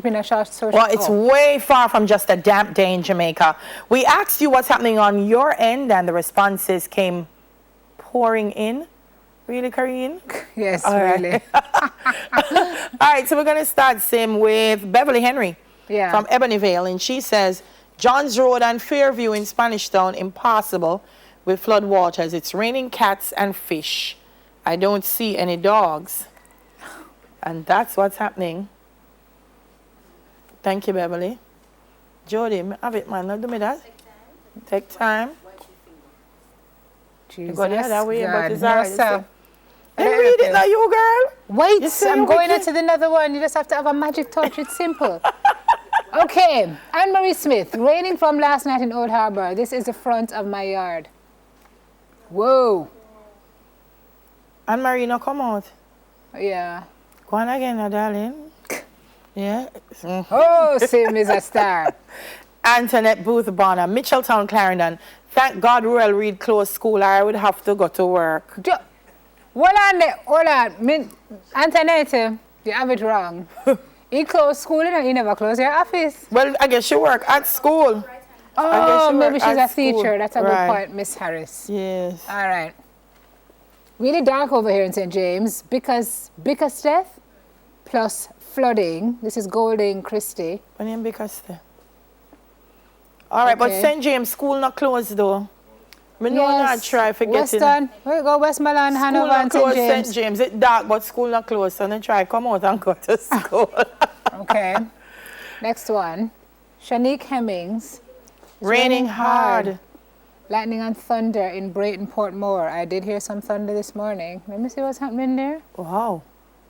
in a short social. Well, it's way far from just a damp day in Jamaica. We asked you what's happening on your end, and the responses came pouring in. Really, Karine? Yes, All really. Right. All right, so we're going to start, Sim, with Beverly Henry from Ebonyvale. And she says, Johns Road and Fairview in Spanish Town, impossible with flood waters. It's raining cats and fish. I don't see any dogs. And that's what's happening. Thank you, Beverly. Jody, have it, man. Don't do me that. Take time. Jesus. Go the other way, but it's no, all right. sir. Then read it now, you girl. Wait, I'm going into the another one. You just have to have a magic touch. It's simple. Okay, Anne-Marie Smith. Raining from last night in Old Harbour. This is the front of my yard. Whoa. Anne-Marie, now come out. Yeah. Go on again, now, darling. Yeah. Oh, Sim is a star. Antoinette Booth Bonner, Mitchelltown, Clarendon. Thank God Royal Reed closed school, or I would have to go to work. Hold on. Antoinette, you have it wrong. He closed school and he never closed your office. Well, I guess she work at school. Oh, maybe she's a teacher. That's a good point, Miss Harris. Yes. All right. Really dark over here in St. James because Bickersteth plus flooding. This is Golding Christie. What name Bickersteth? All right, but St. James school not closed though. Me know not try for getting. Western, we go Westmoreland, Hanover, and St. James. St. James. It's dark, but school not closed, so then try come out and go to school. Okay. Next one. Shanique Hemmings. Raining hard. Lightning and thunder in Brayton, Portmore. I did hear some thunder this morning. Let me see what's happening there. Wow.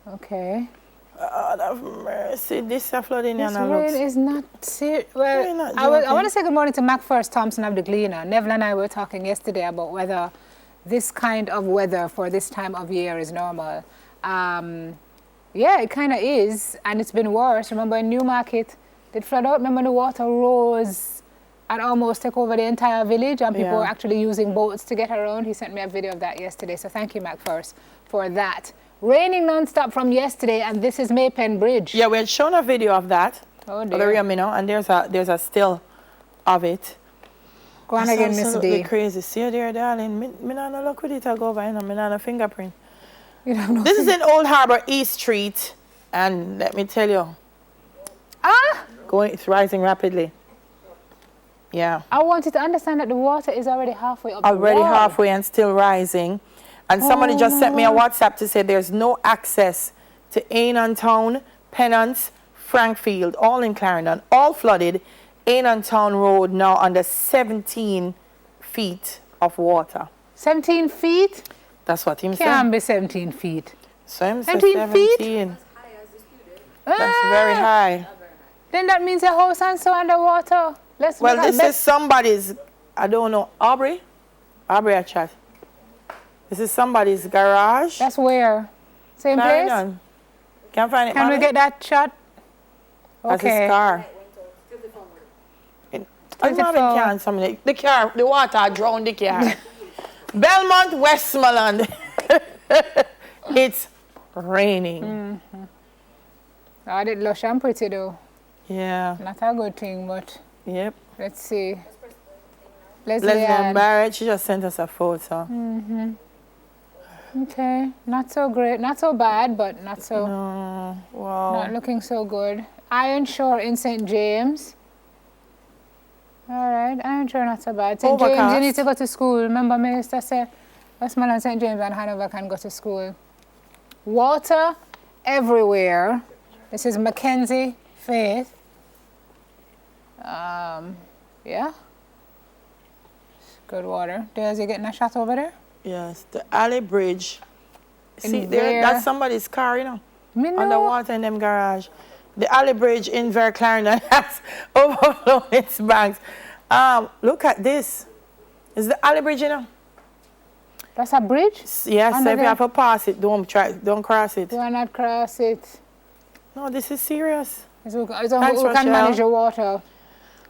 Okay. God have mercy. This is flooding. This rain is not serious. Well, I want to say good morning to Mac First Thompson of the Gleaner. Neville and I were talking yesterday about whether this kind of weather for this time of year is normal. Yeah, it kind of is, and it's been worse. Remember in Newmarket, did flood out? Remember the water rose and almost took over the entire village, and people were actually using boats to get around. He sent me a video of that yesterday, so thank you, Mac First, for that. Raining non-stop from yesterday, and this is Maypen Bridge. Yeah, we had shown a video of that. Oh, dear. And there's a still of it. Go on again, Miss D. Crazy. See you there, darling. Me not no look with it. I go by, me not no fingerprint. You don't know. This is in Old Harbour, East Street, and let me tell you, it's rising rapidly. Yeah. I want you to understand that the water is already halfway up. Already halfway and still rising. And somebody just sent me a WhatsApp to say there's no access to Ainan Town, Pennant, Frankfield, all in Clarendon, all flooded. Ainan Town Road now under 17 feet of water. 17 feet? That's what him said. Can't be 17 feet. So him 17 feet? That's very high. Then that means the house and so underwater. Well, this is somebody's, I don't know, Aubrey I chat. This is somebody's garage. That's where? Same place? Can't find it. Can we get that shot? That's his car. The car, the water drowned the car. Belmont, Westmoreland. It's raining. I did lush and pretty though. Yeah. Not a good thing, but yep. Let's see. Leslie Barrett, she just sent us a photo. Okay, not so great, not so bad, but not so. No, wow. Not looking so good. Iron Shore in St. James. All right, Iron Shore not so bad. St. James, you need to go to school. Remember, Minister said Westmoreland, St. James, and Hanover can go to school. Water everywhere. This is Mackenzie Faith. Yeah. Good water. Is he getting a shot over there? Yes, the alley bridge. See, that's somebody's car, you know. Underwater in them garage. The alley bridge in Clarendon has overflowed its banks. Look at this. Is the alley bridge, you know? That's a bridge? Yes, so if you have to pass it, don't cross it. Do not cross it. No, this is serious. Who can manage the water?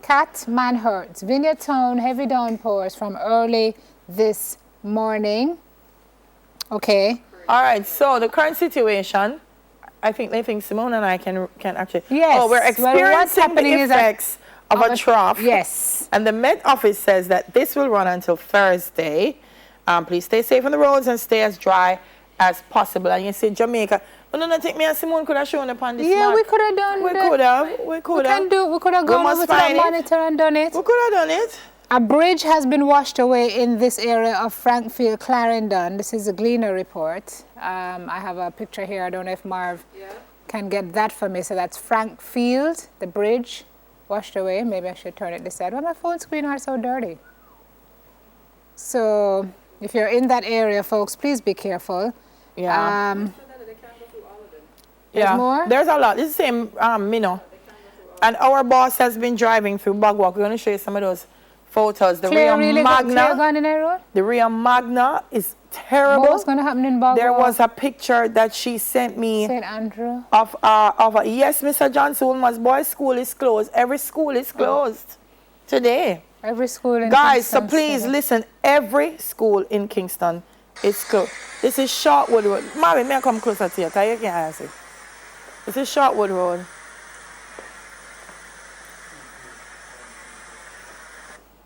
Cat Manhurts, Vineyard Town, heavy downpours from early this morning. Okay. All right, so the current situation, I think they think Simone and I can actually. Yes. Oh, we're experiencing the effects of a trough. Yes. And the Met Office says that this will run until Thursday. Please stay safe on the roads and stay as dry as possible. And you see Jamaica. No, take me and Simone could have shown up on this map. We could have done We could have. We could have gone over to the monitor and done it. We could have done it. A bridge has been washed away in this area of Frankfield, Clarendon. This is a Gleaner report. I have a picture here. I don't know if Marv can get that for me. So that's Frankfield, the bridge, washed away. Maybe I should turn it this side. Why my phone screen are so dirty? So if you're in that area, folks, please be careful. Yeah. There's more? There's a lot. It's the same Minnow. And our boss has been driving through Bugwalk. We're going to show you some of those photos. The Rio Magna. The Rio Magna is terrible. What's going to happen in Bugwalk? There was a picture that she sent me. St. Andrew. Of a, yes, Mr. Johnson, Woman's boys' school is closed. Every school is closed today. Every school in Guys, Kingston. so please listen. Every school in Kingston is closed. This is Shortwood Road. Mommy, may I come closer to you? Because you can't see. This is Shortwood Road.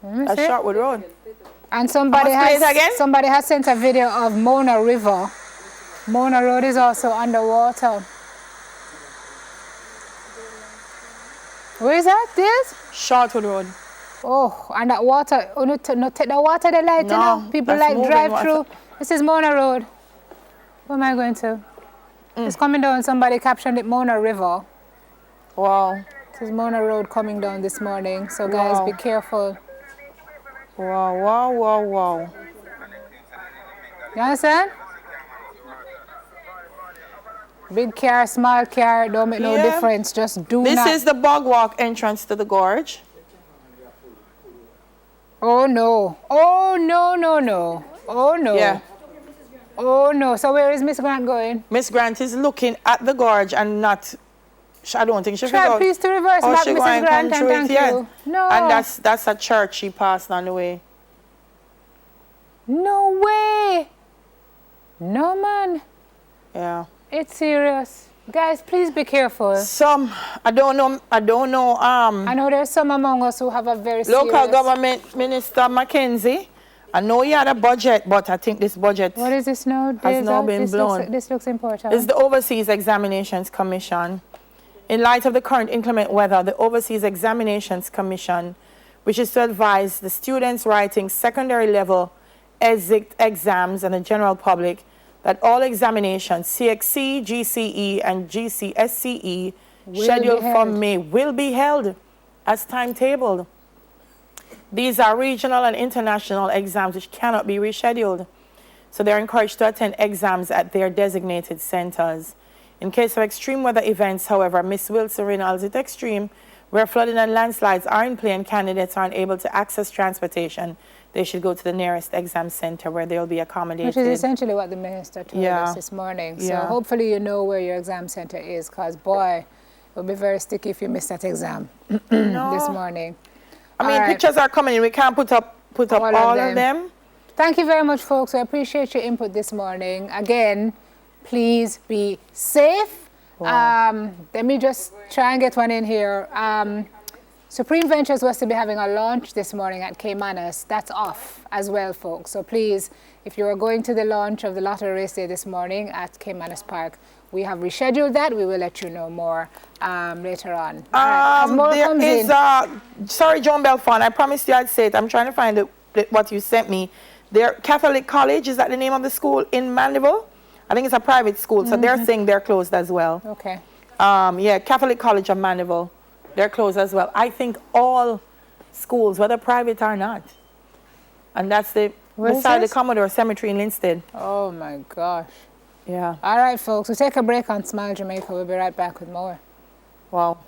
That's Shortwood Road. And somebody has sent a video of Mona River. Mona Road is also underwater. Where is that? This? Shortwood Road. Oh, and that water, no take the water they light, you know? People like drive through. This is Mona Road. Where am I going to? It's coming down. Somebody captioned it Mona River. Wow. This is Mona Road coming down this morning. So guys, be careful. Wow. You understand? Big car, small car, don't make no difference. Just do This is the Bugwalk entrance to the gorge. Oh no. Oh no. Oh no. Yeah. Oh no. So where is Miss Grant going? Miss Grant is looking at the gorge and not. I don't think she figured out. Please to reverse back, Mrs. Grant, and thank you. No. And that's a church she passed on the way. No way. No, man. Yeah. It's serious. Guys, please be careful. I don't know. I know there's some among us who have a very local government minister Mackenzie. I know he had a budget, but I think this budget what is this now? has now been blown. This looks important. It's the Overseas Examinations Commission. In light of the current inclement weather, the Overseas Examinations Commission, which is to advise the students writing secondary level exams and the general public that all examinations, CXC, GCE, and GCSCE, scheduled for May, will be held as timetabled. These are regional and international exams which cannot be rescheduled. So they're encouraged to attend exams at their designated centers. In case of extreme weather events, however, Ms. Wilson Reynolds at extreme, where flooding and landslides are in play and candidates aren't able to access transportation, they should go to the nearest exam center where they'll be accommodated. Which is essentially what the minister told us this morning. So hopefully you know where your exam center is, because boy, it will be very sticky if you miss that exam this morning. I mean, pictures are coming in. We can't put up all of them. Thank you very much, folks. We appreciate your input this morning. Again, please be safe. Wow. Let me just try and get one in here. Supreme Ventures was to be having a launch this morning at Caymanas. That's off as well, folks. So please, if you are going to the launch of the lottery race day this morning at Caymanas Park, we have rescheduled that. We will let you know more later on. Sorry, John Belfon, I promised you I'd say it. I'm trying to find what you sent me. Their Catholic College, is that the name of the school in Mandeville? I think it's a private school, so they're saying they're closed as well. Okay. Yeah, Catholic College of Mandeville, they're closed as well. I think all schools, whether private or not. And that's beside the Commodore Cemetery in Linstead. Oh my gosh. Yeah. All right, folks, we'll take a break on Smile Jamaica. We'll be right back with more. Wow.